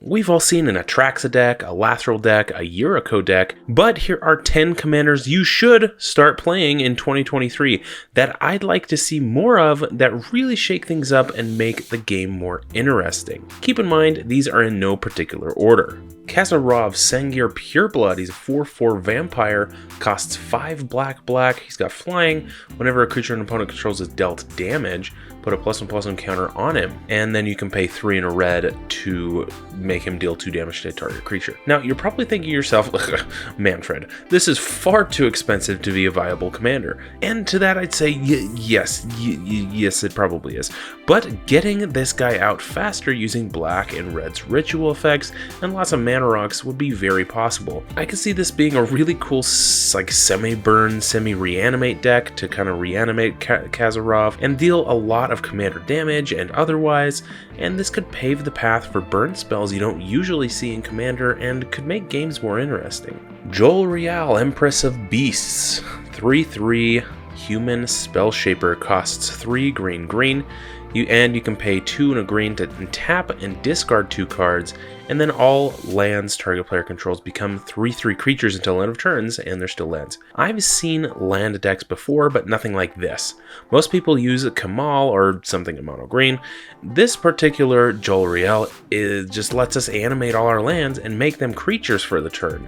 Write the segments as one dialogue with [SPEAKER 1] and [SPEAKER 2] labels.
[SPEAKER 1] We've all seen an Atraxa deck, a Lathril deck, a Yuriko deck, but here are 10 commanders you should start playing in 2023 that I'd like to see more of that really shake things up and make the game more interesting. Keep in mind, these are in no particular order. Kazarov, Sengir Pureblood, he's a 4/4 vampire, costs 5 black. He's got flying. Whenever a creature an opponent controls is dealt damage, put a +1/+1 counter on him, and then you can pay 3 in a red to make him deal 2 damage to a target creature. Now, you're probably thinking to yourself, Manfred, this is far too expensive to be a viable commander. And to that I'd say, yes, it probably is. But getting this guy out faster using black and red's ritual effects and lots of mana rocks would be very possible. I could see this being a really cool like semi-burn, semi-reanimate deck to kind of reanimate Kazarov and deal a lot of commander damage and otherwise, and this could pave the path for burn spells you don't usually see in Commander and could make games more interesting. Jolrael, Empress of Beasts, 3/3 human spell shaper, costs 3 green. You can pay 2 and a green to tap and discard 2 cards, and then all lands target player controls become 3/3 creatures until end of turns, and they're still lands. I've seen land decks before, but nothing like this. Most people use a Kamal or something in mono green. This particular Jolrael just lets us animate all our lands and make them creatures for the turn.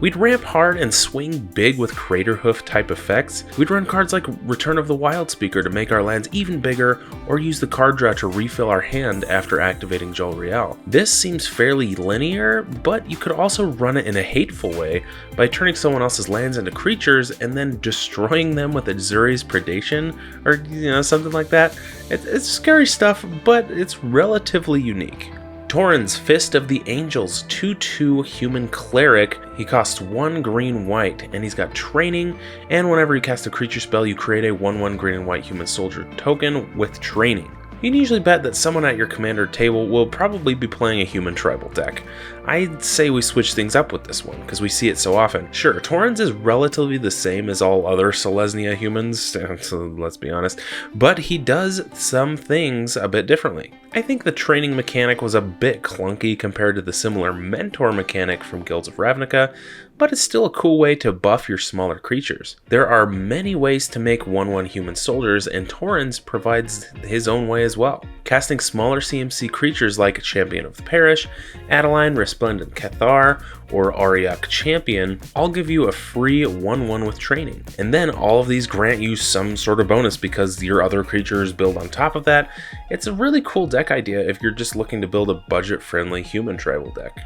[SPEAKER 1] We'd ramp hard and swing big with Craterhoof type effects. We'd run cards like Return of the Wildspeaker to make our lands even bigger, or use the card draw to refill our hand after activating Jolrael. This seems fairly linear, but you could also run it in a hateful way by turning someone else's lands into creatures and then destroying them with Azuri's Predation, or something like that. It's scary stuff, but it's relatively unique. Torens, Fist of the Angels, 2/2 human cleric. He costs 1 green/white, and he's got training, and whenever you cast a creature spell, you create a 1/1 green and white human soldier token with training. You can usually bet that someone at your commander table will probably be playing a human tribal deck. I'd say we switch things up with this one, because we see it so often. Sure, Torens is relatively the same as all other Selesnya humans, so let's be honest, but he does some things a bit differently. I think the training mechanic was a bit clunky compared to the similar mentor mechanic from Guilds of Ravnica, but it's still a cool way to buff your smaller creatures. There are many ways to make 1/1 human soldiers, and Torens provides his own way as well. Casting smaller CMC creatures like Champion of the Parish, Adeline, Resplendent Cathar, or Ariok Champion all give you a free 1/1 with training. And then all of these grant you some sort of bonus because your other creatures build on top of that. It's a really cool deck idea if you're just looking to build a budget-friendly human tribal deck.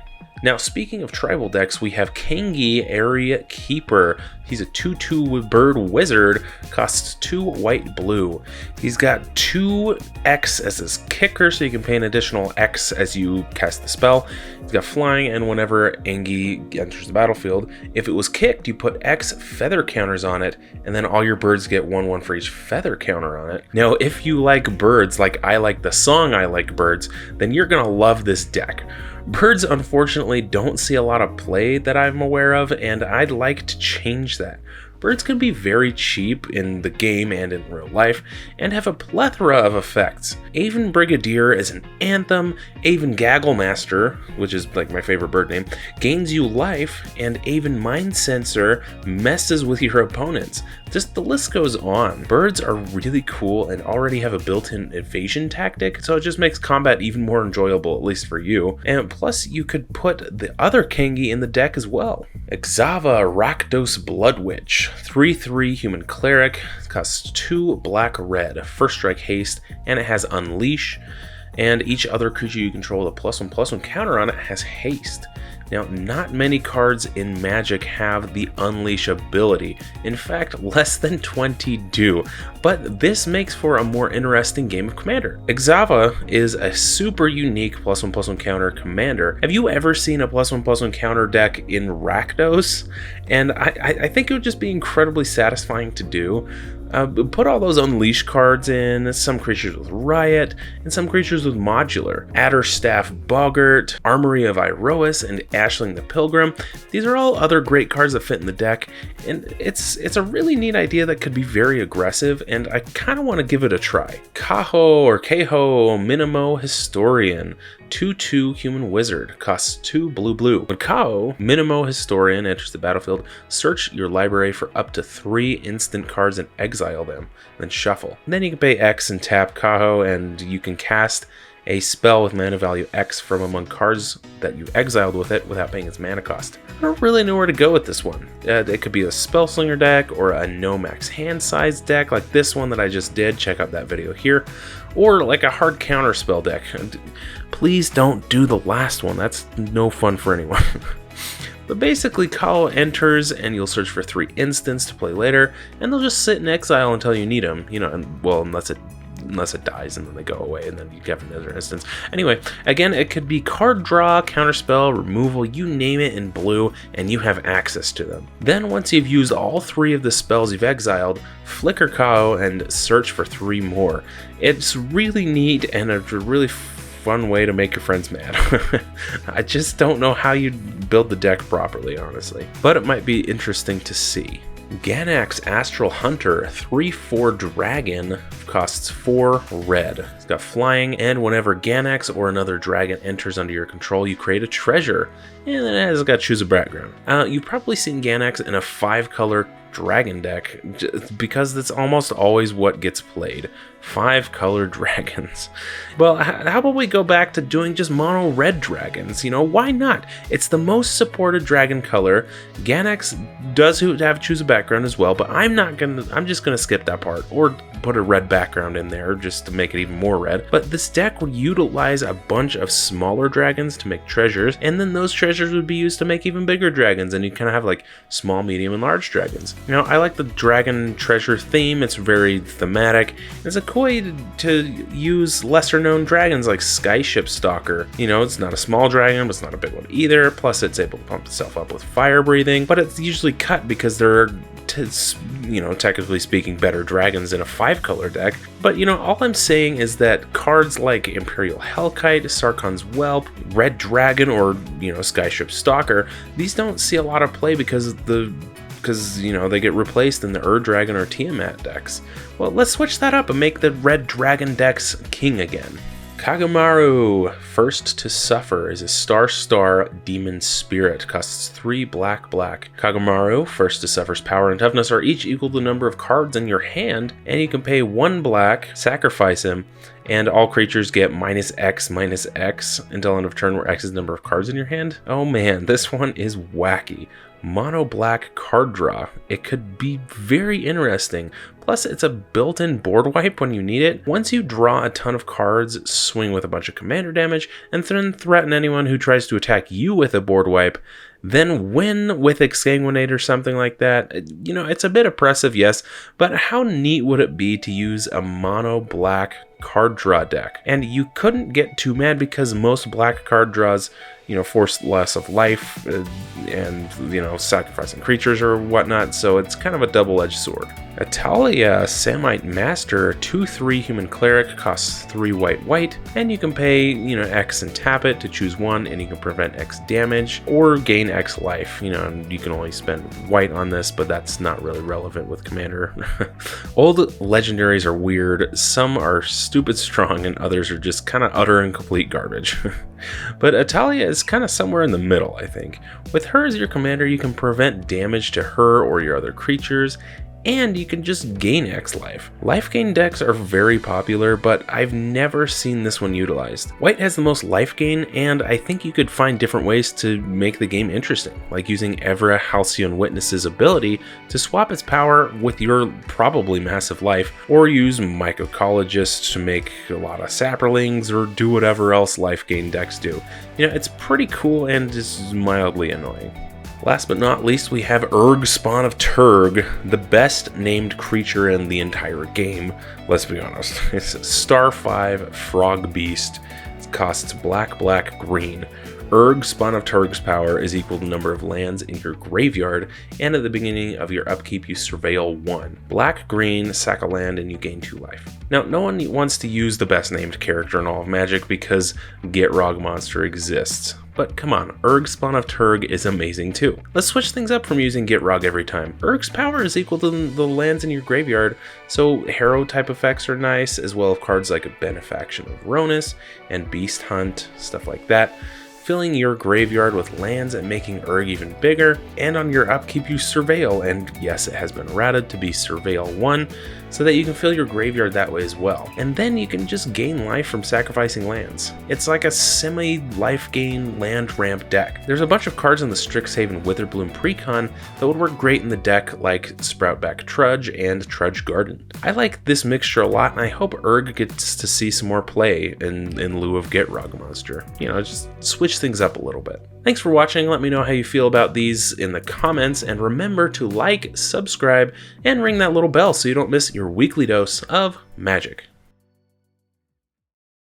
[SPEAKER 1] Now, speaking of tribal decks, we have Kangee, Area Keeper. He's a 2/2 bird wizard, costs 2 white/blue. He's got 2 X as his kicker, so you can pay an additional X as you cast the spell. He's got flying, and whenever Kangee enters the battlefield, if it was kicked, you put X feather counters on it, and then all your birds get 1/1 for each feather counter on it. Now, if you like birds like I like the song I Like Birds, then you're gonna love this deck. Birds unfortunately don't see a lot of play that I'm aware of, and I'd like to change that. Birds can be very cheap in the game and in real life, and have a plethora of effects. Aven Brigadier is an anthem, Aven Gagglemaster, which is like my favorite bird name, gains you life, and Aven Mind Sensor messes with your opponents. Just the list goes on. Birds are really cool and already have a built-in evasion tactic, so it just makes combat even more enjoyable, at least for you. And plus, you could put the other Kangee in the deck as well. Exava, Rakdos Blood Witch, 3/3 human cleric, costs 2 black/red, first strike haste, and it has Unleash, and each other creature you control with a +1/+1 counter on it has haste. Now, not many cards in Magic have the Unleash ability. In fact, less than 20 do, but this makes for a more interesting game of Commander. Exava is a super unique +1/+1 counter commander. Have you ever seen a +1/+1 counter deck in Rakdos? And I think it would just be incredibly satisfying to do. Put all those Unleash cards in, some creatures with Riot, and some creatures with Modular. Adderstaff Boggart, Armory of Iroas, and Ashling the Pilgrim. These are all other great cards that fit in the deck, and it's a really neat idea that could be very aggressive, and I kind of want to give it a try. Kaho or Kaho Minimo Historian, 2/2 human wizard, costs 2 blue. When Kaho, Minimo Historian, enters the battlefield, search your library for up to 3 instant cards and exile them, then shuffle. And then you can pay X and tap Kaho, and you can cast a spell with mana value X from among cards that you exiled with it without paying its mana cost. I don't really know where to go with this one. It could be a Spellslinger deck or a no max hand size deck like this one that I just did. Check out that video here. Or like a hard counter spell deck. Please don't do the last one. That's no fun for anyone. But basically, Kaho enters and you'll search for 3 instants to play later, and they'll just sit in exile until you need them. You know, and, well, unless it dies and then they go away and then you have another instance. Anyway, again, it could be card draw, counterspell, removal, you name it in blue, and you have access to them. Then once you've used all 3 of the spells you've exiled, flicker Kaho and search for 3 more. It's really neat and a really fun way to make your friends mad. I just don't know how you'd build the deck properly, honestly, but it might be interesting to see. Ganax Astral Hunter, 3/4 dragon, costs 4 red. It's got flying, and whenever Ganax or another dragon enters under your control, you create a treasure, and then it has got choose a background. You've probably seen Ganax in a 5-color dragon deck because that's almost always what gets played. 5-color dragons. Well, how about we go back to doing just mono red dragons? You know, why not? It's the most supported dragon color. Ganax does have choose a background as well, but I'm just gonna skip that part or put a red background in there just to make it even more red. But this deck would utilize a bunch of smaller dragons to make treasures, and then those treasures would be used to make even bigger dragons, and you kind of have like small, medium, and large dragons. You know, I like the dragon treasure theme. It's very thematic. It's a cool way to use lesser known dragons like Skyship Stalker. You know, it's not a small dragon, but it's not a big one either. Plus, it's able to pump itself up with fire breathing, but it's usually cut because there are, you know, technically speaking, better dragons in a 5-color deck. But, you know, all I'm saying is that cards like Imperial Hellkite, Sarkhan's Whelp, Red Dragon, or, you know, Skyship Stalker, these don't see a lot of play because you know, they get replaced in the Dragon or Tiamat decks. Well, let's switch that up and make the Red Dragon decks king again. Kagemaro, First to Suffer, is a star demon spirit, costs 3 black. Kagemaro, First to Suffer's power and toughness are each equal to the number of cards in your hand, and you can pay 1 black, sacrifice him, and all creatures get -X until end of turn, where X is the number of cards in your hand. Oh man, this one is wacky. Mono black card draw. It could be very interesting. Plus, it's a built-in board wipe when you need it. Once you draw a ton of cards, swing with a bunch of commander damage, and then threaten anyone who tries to attack you with a board wipe, then win with Exsanguinate or something like that. You know, it's a bit oppressive, yes, but how neat would it be to use a mono black card draw deck? And you couldn't get too mad because most black card draws, you know, force less of life and, you know, sacrificing creatures or whatnot, so it's kind of a double-edged sword. Atalya, Samite Master, 2/3 human cleric, costs 3 white, and you can pay, you know, X and tap it to choose one, and you can prevent X damage or gain X life. You know, and you can only spend white on this, but that's not really relevant with Commander. All the legendaries are weird. Some are stupid strong, and others are just kind of utter and complete garbage. But Atalya is kind of somewhere in the middle, I think. With her as your commander, you can prevent damage to her or your other creatures, and you can just gain X life. Life gain decks are very popular, but I've never seen this one utilized. White has the most life gain, and I think you could find different ways to make the game interesting, like using Evra Halcyon Witness's ability to swap its power with your probably massive life, or use Mycocologist to make a lot of Saprolings, or do whatever else life gain decks do. You know, it's pretty cool and is mildly annoying. Last but not least, we have Uurg, Spawn of Turg, the best named creature in the entire game. Let's be honest. It's a star 5 frog beast. It costs black, green. Uurg, Spawn of Turg's power is equal to the number of lands in your graveyard, and at the beginning of your upkeep you surveil 1. Black, green, sack a land, and you gain 2 life. Now, no one wants to use the best named character in all of Magic because Gitrog Monster exists. but come on, Uurg Spawn of Turg is amazing too. Let's switch things up from using Gitrog every time. Uurg's power is equal to the lands in your graveyard, so Harrow type effects are nice, as well as cards like a Benefaction of Ronus and Beast Hunt, stuff like that, filling your graveyard with lands and making Uurg even bigger, and on your upkeep you Surveil, and yes, it has been errated to be Surveil 1, so that you can fill your graveyard that way as well. And then you can just gain life from sacrificing lands. It's like a semi-life gain land ramp deck. There's a bunch of cards in the Strixhaven Witherbloom Precon that would work great in the deck, like Sproutback Trudge and Trudge Garden. I like this mixture a lot, and I hope Uurg gets to see some more play in lieu of Gitrog Monster. You know, just switch things up a little bit. Thanks for watching. Let me know how you feel about these in the comments, and remember to like, subscribe, and ring that little bell so you don't miss your weekly dose of magic.